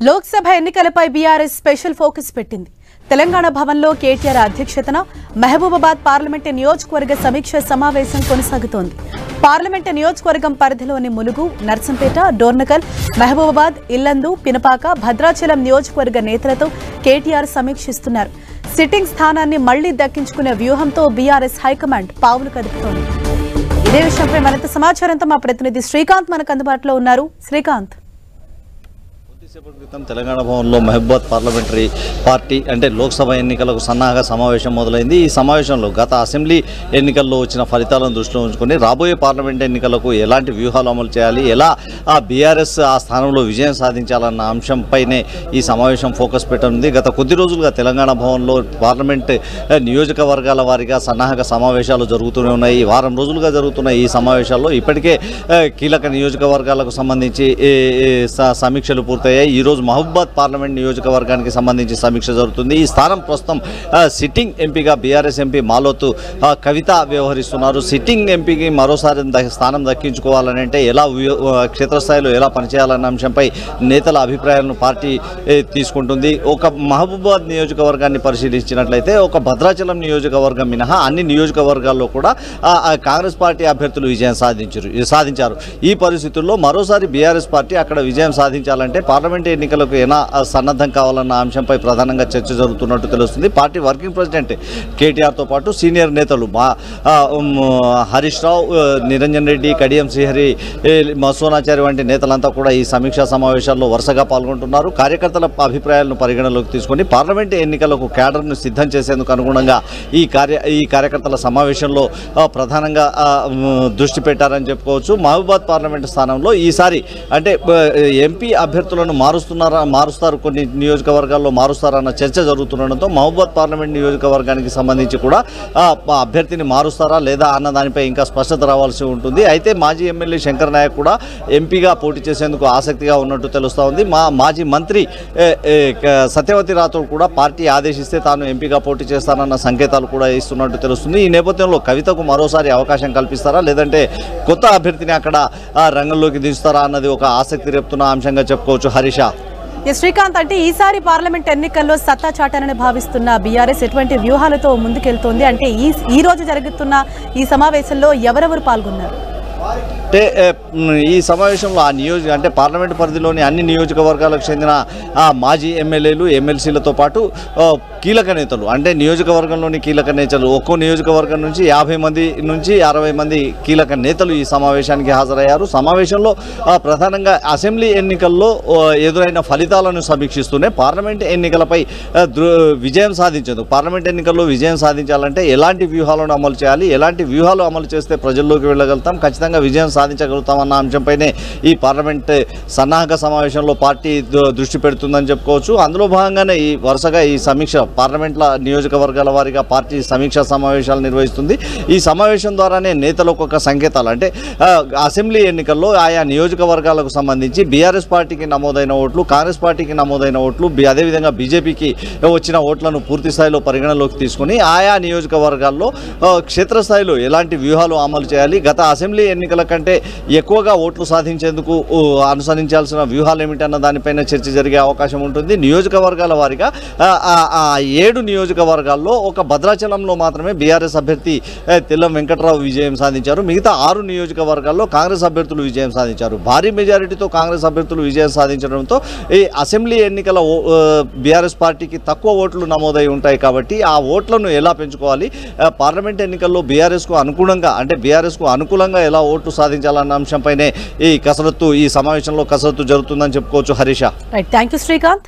లోక్సభ ఎన్నికలపై BRS special focus పెట్టింది. తెలంగాణ భవన్లో కేటీఆర్ అధ్యక్షతన మహబూబాబాద్ పార్లమెంటు నియోజకవర్గ సమీక్ష సమావేశం కొనసాగుతోంది. పార్లమెంటు నియోజకవర్గం పరిధిలోని ములుగు, నర్సంపేట, డోర్నకల్, మహబూబాబాద్, ఇల్లందు, పినపాక, భద్రాచలం నియోజకవర్గ నేతలతో కేటీఆర్ సమీక్షిస్తున్నారు. సిట్టింగ్ స్థానాన్ని మళ్లీ దక్కించుకునే వ్యూహంతో బీఆర్ఎస్ హైకమాండ్ పావులు కదుపుతోంది. ఇదే విషయంపై మరింత సమాచారంతో మా ప్రతినిధి శ్రీకాంత్ మనకు అందుబాటులో ఉన్నారు. శ్రీకాంత్, కొద్దిసేపటి క్రితం తెలంగాణ భవన్లో మహబూబాబాద్ పార్లమెంటరీ పార్టీ అంటే లోక్సభ ఎన్నికలకు సన్నాహక సమావేశం మొదలైంది. ఈ సమావేశంలో గత అసెంబ్లీ ఎన్నికల్లో వచ్చిన ఫలితాలను దృష్టిలో ఉంచుకొని రాబోయే పార్లమెంట్ ఎన్నికలకు ఎలాంటి వ్యూహాలు అమలు చేయాలి, ఎలా బీఆర్ఎస్ ఆ స్థానంలో విజయం సాధించాలన్న అంశంపైనే ఈ సమావేశం ఫోకస్ పెట్టనుంది. గత కొద్ది రోజులుగా తెలంగాణ భవన్లో పార్లమెంట్ నియోజకవర్గాల వారీగా సన్నాహక సమావేశాలు జరుగుతూనే ఉన్నాయి. వారం రోజులుగా జరుగుతున్న ఈ సమావేశాల్లో ఇప్పటికే కీలక నియోజకవర్గాలకు సంబంధించి సమీక్షలు పూర్తయ్యాయి. ఈరోజు మహబూబాబాద్ పార్లమెంట్ నియోజకవర్గానికి సంబంధించి సమీక్ష జరుగుతుంది. ఈ స్థానం ప్రస్తుతం సిట్టింగ్ ఎంపీగా బీఆర్ఎస్ ఎంపీ మాలోతు కవిత వ్యవహరిస్తున్నారు. సిట్టింగ్ ఎంపీకి మరోసారి స్థానం దక్కించుకోవాలని అంటే ఎలా క్షేత్రస్థాయిలో ఎలా పనిచేయాలన్న అంశంపై నేతల అభిప్రాయాలను పార్టీ తీసుకుంటుంది. ఒక మహబూబాబాద్ నియోజకవర్గాన్ని పరిశీలించినట్లయితే ఒక భద్రాచలం నియోజకవర్గం మినహా అన్ని నియోజకవర్గాల్లో కూడా కాంగ్రెస్ పార్టీ అభ్యర్థులు విజయం సాధించారు. ఈ పరిస్థితుల్లో మరోసారి బీఆర్ఎస్ పార్టీ అక్కడ విజయం సాధించాలంటే పార్లమెంట్ ఎన్నికలకు ఎలా సన్నద్ధం కావాలన్న అంశంపై ప్రధానంగా చర్చ జరుగుతున్నట్టు తెలుస్తుంది. పార్టీ వర్కింగ్ ప్రెసిడెంట్ కేటీఆర్తో పాటు సీనియర్ నేతలు హరీష్ రావు, నిరంజన్ రెడ్డి, కడియం శ్రీహరి, మసోనాచారి వంటి నేతలంతా కూడా ఈ సమీక్షా సమావేశాల్లో వరుసగా పాల్గొంటున్నారు. కార్యకర్తల అభిప్రాయాలను పరిగణలోకి తీసుకొని పార్లమెంట్ ఎన్నికలకు క్యాడర్ను సిద్ధం చేసేందుకు అనుగుణంగా ఈ కార్యకర్తల సమావేశంలో ప్రధానంగా దృష్టి పెట్టారని చెప్పుకోవచ్చు. మహబూబాబాద్ పార్లమెంటు స్థానంలో ఈసారి అంటే ఎంపీ అభ్యర్థులను మారుస్తారు, కొన్ని నియోజకవర్గాల్లో మారుస్తారన్న చర్చ జరుగుతుండడంతో మహబూబాబాద్ పార్లమెంట్ నియోజకవర్గానికి సంబంధించి కూడా అభ్యర్థిని మారుస్తారా లేదా అన్న దానిపై ఇంకా స్పష్టత రావాల్సి ఉంటుంది. అయితే మాజీ ఎమ్మెల్యే శంకర్ నాయక్ కూడా ఎంపీగా పోటీ చేసేందుకు ఆసక్తిగా ఉన్నట్టు తెలుస్తూ ఉంది. మాజీ మంత్రి సత్యవతి రాథోడ్ కూడా పార్టీ ఆదేశిస్తే తాను ఎంపీగా పోటీ చేస్తానన్న సంకేతాలు కూడా ఇస్తున్నట్టు తెలుస్తుంది. ఈ నేపథ్యంలో కవితకు మరోసారి అవకాశం కల్పిస్తారా లేదంటే కొత్త అభ్యర్థిని అక్కడ రంగంలోకి దించుతారా అన్నది ఒక ఆసక్తి రేపుతున్న అంశంగా చెప్పుకోవచ్చు. హరీష, శ్రీకాంత్, అంటే ఈసారి పార్లమెంట్ ఎన్నికల్లో సత్తా చాటానని భావిస్తున్న బీఆర్ఎస్ ఎటువంటి వ్యూహాలతో ముందుకెళ్తోంది? అంటే ఈ రోజు జరుగుతున్న ఈ సమావేశంలో ఎవరెవరు పాల్గొన్నారు? అంటే ఈ సమావేశంలో అంటే పార్లమెంటు పరిధిలోని అన్ని నియోజకవర్గాలకు చెందిన మాజీ ఎమ్మెల్యేలు, ఎమ్మెల్సీలతో పాటు కీలక నేతలు అంటే నియోజకవర్గంలోని కీలక నేతలు ఒక్కో నియోజకవర్గం నుంచి 50 మంది నుంచి 60 మంది కీలక నేతలు ఈ సమావేశానికి హాజరయ్యారు. సమావేశంలో ప్రధానంగా అసెంబ్లీ ఎన్నికల్లో ఎదురైన ఫలితాలను సమీక్షిస్తూనే పార్లమెంట్ ఎన్నికలపై విజయం సాధించేందుకు పార్లమెంట్ ఎన్నికల్లో విజయం సాధించాలంటే ఎలాంటి వ్యూహాలను అమలు చేయాలి, ఎలాంటి వ్యూహాలు అమలు చేస్తే ప్రజల్లోకి వెళ్ళగలుగుతాం, ఖచ్చితంగా విజయం సాధించగలుగుతామన్న అంశంపైనే ఈ పార్లమెంట్ సన్నాహక సమావేశంలో పార్టీ దృష్టి పెడుతుందని చెప్పుకోవచ్చు. అందులో భాగంగానే ఈ వరుసగా ఈ సమీక్ష పార్లమెంట్ల నియోజకవర్గాల వారీగా పార్టీ సమీక్షా సమావేశాలు నిర్వహిస్తుంది. ఈ సమావేశం ద్వారానే నేతలకు ఒక సంకేతాలు అంటే అసెంబ్లీ ఎన్నికల్లో ఆయా నియోజకవర్గాలకు సంబంధించి బీఆర్ఎస్ పార్టీకి నమోదైన ఓట్లు, కాంగ్రెస్ పార్టీకి నమోదైన ఓట్లు, అదేవిధంగా బీజేపీకి వచ్చిన ఓట్లను పూర్తి స్థాయిలో పరిగణలోకి తీసుకుని ఆయా నియోజకవర్గాల్లో క్షేత్రస్థాయిలో ఎలాంటి వ్యూహాలు అమలు చేయాలి, గత అసెంబ్లీ ఎన్నికల కంటే ఎక్కువగా ఓట్లు సాధించేందుకు అనుసరించాల్సిన వ్యూహాలు ఏమిటన్న దానిపైన చర్చ జరిగే అవకాశం ఉంటుంది. నియోజకవర్గాల వారీగా 7 నియోజకవర్గాల్లో ఒక భద్రాచలంలో మాత్రమే బీఆర్ఎస్ అభ్యర్థి తెల్లం వెంకట్రావు విజయం సాధించారు. మిగతా 6 నియోజకవర్గాల్లో కాంగ్రెస్ అభ్యర్థులు విజయం సాధించారు. భారీ మెజారిటీతో కాంగ్రెస్ అభ్యర్థులు విజయం సాధించడంతో ఈ అసెంబ్లీ ఎన్నికల బీఆర్ఎస్ పార్టీకి తక్కువ ఓట్లు నమోదై ఉంటాయి. కాబట్టి ఆ ఓట్లను ఎలా పెంచుకోవాలి, పార్లమెంట్ ఎన్నికల్లో బీఆర్ఎస్కు అనుకూలంగా ఎలా ఓట్లు సాధించాలన్న అంశంపైనే ఈ సమావేశంలో కసరత్తు జరుగుతుందని చెప్పుకోవచ్చు. Harisha, thank you Srikanth.